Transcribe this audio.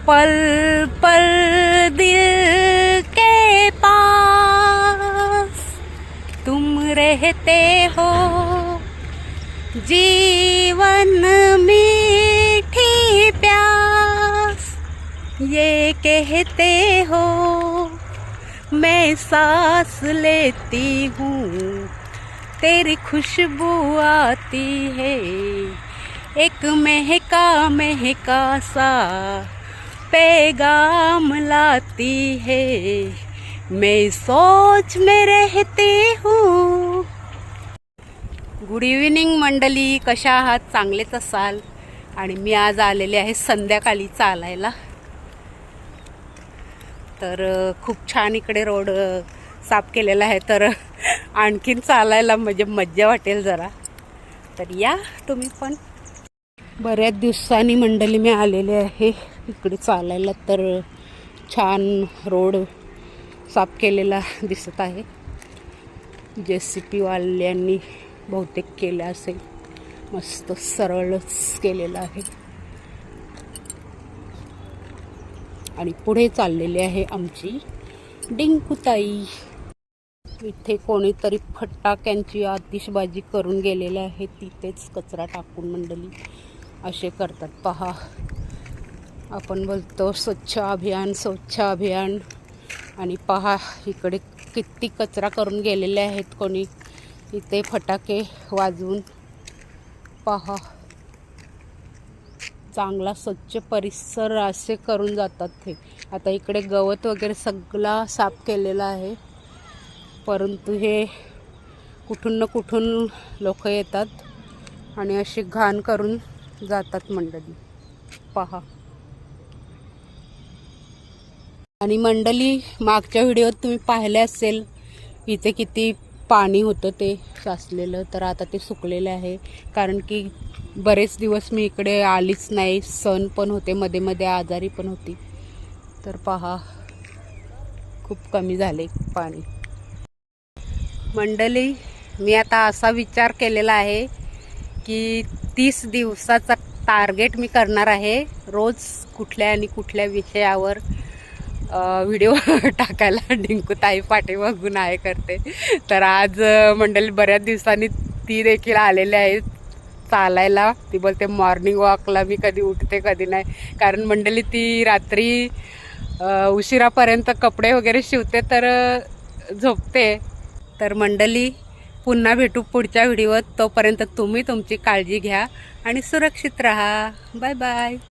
पल पल दिल के पास तुम रहते हो, जीवन मीठी प्यास ये कहते हो, मैं सांस लेती हूँ तेरी खुशबू आती है, एक महका महका सा पैगाम लाती है, मैं सोच में रहती हूँ। गुड इव्हिनिंग मंडळी, कशा आहात? चांगलेच असाल. आणि मी आज आलेले आहे संध्याकाळी चालायला. तर खूप छान इकडे रोड साफ केलेला आहे, तर आणखीन चालायला म्हणजे मज्जा वाटेल जरा. तर या तुम्ही पण. बऱ्याच दिवसांनी मंडळी मी आलेले आहे इकडे चालायला. तर छान रोड साफ केलेला दिसत आहे. JCP वाल्यांनी बहुतेक केलं असेल. मस्त सरळच केलेलं आहे. आणि पुढे चाललेली आहे आमची डिंकुताई. इथे कोणीतरी फटाक्यांची आतिषबाजी करून गेलेले आहे. तिथेच कचरा टाकून मंडळी असे करतात पहा. आपण बोलतो स्वच्छ अभियान स्वच्छ अभियान, आणि पहा इकडे किती कचरा करून गेलेले आहेत कोणी. इथे फटाके वाजवून पहा. चांगला स्वच्छ परिसर असे करून जातात ते. आता इकडे गवत वगैरे सगळा साफ केलेला आहे, परंतु हे कुठून ना कुठून लोक येतात आणि अशी घाण करून जातात मंडळी पहा. आणि मंडळी मागच्या व्हिडिओत तुम्ही पाहिले असेल इथे किती पाणी होतं ते साचलेलं. तर आता ते सुकलेलं आहे, कारण की बरेच दिवस मी इकडे आलीच नाही. सण पण होते, मध्ये मध्ये आजारी पण होती. तर पहा खूप कमी झाले पाणी. मंडळी मी आता असा विचार केलेला आहे की 30 दिवसाचा टार्गेट मी करणार आहे. रोज कुठल्या आणि कुठल्या विषयावर व्हिडिओ टाकायला. डिंकुताई पाठीमागून आहे करते. तर आज मंडळी बऱ्याच दिवसांनी ती देखील आलेली आहे चालायला. ती बोलते मॉर्निंग वॉकला मी कधी उठते कधी नाही, कारण मंडळी ती रात्री उशिरापर्यंत कपडे वगैरे शिवते तर झोपते. तर मंडळी पुन्हा भेटू पुढच्या व्हिडिओत. तोपर्यंत तुम्ही तुमची काळजी घ्या आणि सुरक्षित राहा. Bye bye.